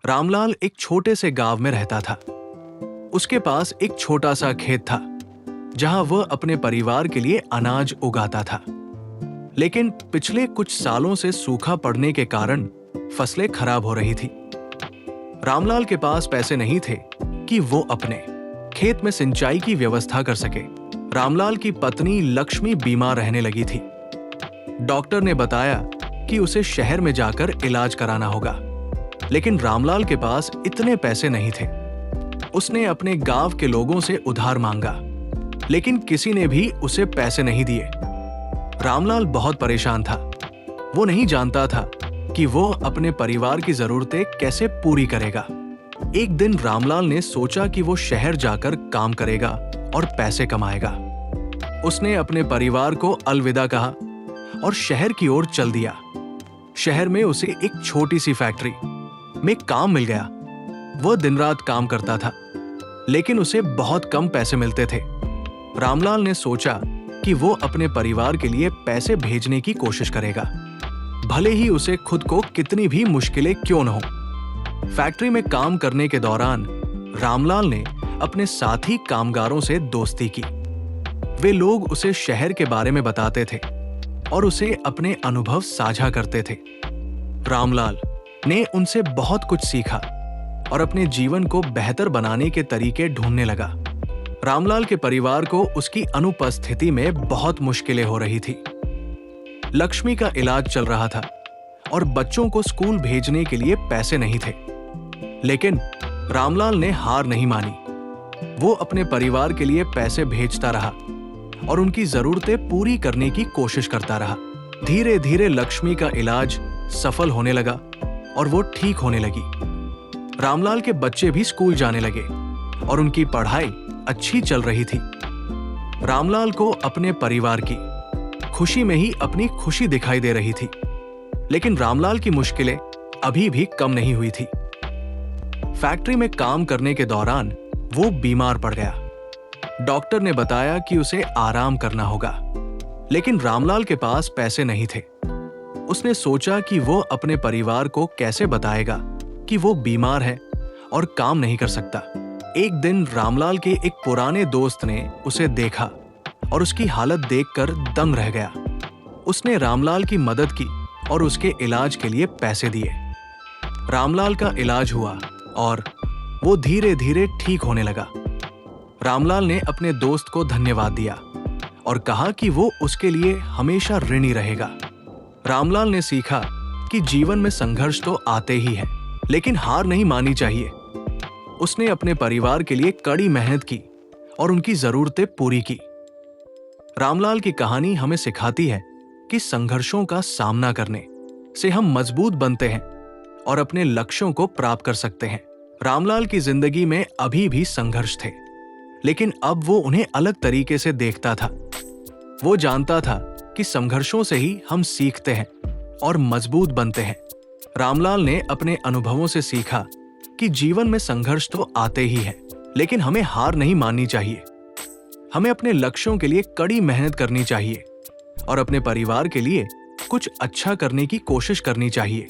रामलाल एक छोटे से गांव में रहता था। उसके पास एक छोटा सा खेत था जहां वह अपने परिवार के लिए अनाज उगाता था। लेकिन पिछले कुछ सालों से सूखा पड़ने के कारण फसलें खराब हो रही थी। रामलाल के पास पैसे नहीं थे कि वो अपने खेत में सिंचाई की व्यवस्था कर सके। रामलाल की पत्नी लक्ष्मी बीमार रहने लगी थी। डॉक्टर ने बताया कि उसे शहर में जाकर इलाज कराना होगा, लेकिन रामलाल के पास इतने पैसे नहीं थे। उसने अपने गांव के लोगों से उधार मांगा, लेकिन किसी ने भी उसे पैसे नहीं दिए। रामलाल बहुत परेशान था। वो नहीं जानता था कि वो अपने परिवार की जरूरतें कैसे पूरी करेगा। एक दिन रामलाल ने सोचा कि वो शहर जाकर काम करेगा और पैसे कमाएगा। उसने अपने परिवार को अलविदा कहा और शहर की ओर चल दिया। शहर में उसे एक छोटी सी फैक्ट्री में काम मिल गया। वह दिन रात काम करता था, लेकिन उसे बहुत कम पैसे मिलते थे। रामलाल ने सोचा कि वो अपने परिवार के लिए पैसे भेजने की कोशिश करेगा, भले ही उसे खुद को कितनी भी मुश्किलें क्यों न हो। फैक्ट्री में काम करने के दौरान रामलाल ने अपने साथी कामगारों से दोस्ती की। वे लोग उसे शहर के बारे में बताते थे और उसे अपने अनुभव साझा करते थे। रामलाल ने उनसे बहुत कुछ सीखा और अपने जीवन को बेहतर बनाने के तरीके ढूंढने लगा। रामलाल के परिवार को उसकी अनुपस्थिति में बहुत मुश्किलें हो रही थी। लक्ष्मी का इलाज चल रहा था और बच्चों को स्कूल भेजने के लिए पैसे नहीं थे। लेकिन रामलाल ने हार नहीं मानी। वो अपने परिवार के लिए पैसे भेजता रहा और उनकी जरूरतें पूरी करने की कोशिश करता रहा। धीरे धीरे लक्ष्मी का इलाज सफल होने लगा और वो ठीक होने लगी। रामलाल के बच्चे भी स्कूल जाने लगे और उनकी पढ़ाई अच्छी चल रही थी। रामलाल को अपने परिवार की खुशी में ही अपनी खुशी दिखाई दे रही थी। लेकिन रामलाल की मुश्किलें अभी भी कम नहीं हुई थी। फैक्ट्री में काम करने के दौरान वो बीमार पड़ गया। डॉक्टर ने बताया कि उसे आराम करना होगा, लेकिन रामलाल के पास पैसे नहीं थे। उसने सोचा कि वो अपने परिवार को कैसे बताएगा कि वो बीमार है और काम नहीं कर सकता। एक दिन रामलाल के एक पुराने दोस्त ने उसे देखा और उसकी हालत देखकर दंग रह गया। उसने रामलाल की मदद की और उसके इलाज के लिए पैसे दिए। रामलाल का इलाज हुआ और वो धीरे धीरे ठीक होने लगा। रामलाल ने अपने दोस्त को धन्यवाद दिया और कहा कि वो उसके लिए हमेशा ऋणी रहेगा। रामलाल ने सीखा कि जीवन में संघर्ष तो आते ही हैं, लेकिन हार नहीं माननी चाहिए। उसने अपने परिवार के लिए कड़ी मेहनत की और उनकी जरूरतें पूरी की। रामलाल की कहानी हमें सिखाती है कि संघर्षों का सामना करने से हम मजबूत बनते हैं और अपने लक्ष्यों को प्राप्त कर सकते हैं। रामलाल की जिंदगी में अभी भी संघर्ष थे, लेकिन अब वो उन्हें अलग तरीके से देखता था। वो जानता था कि संघर्षों से ही हम सीखते हैं और मजबूत बनते हैं। रामलाल ने अपने अनुभवों से सीखा कि जीवन में संघर्ष तो आते ही हैं, लेकिन हमें हार नहीं माननी चाहिए। हमें अपने लक्ष्यों के लिए कड़ी मेहनत करनी चाहिए और अपने परिवार के लिए कुछ अच्छा करने की कोशिश करनी चाहिए।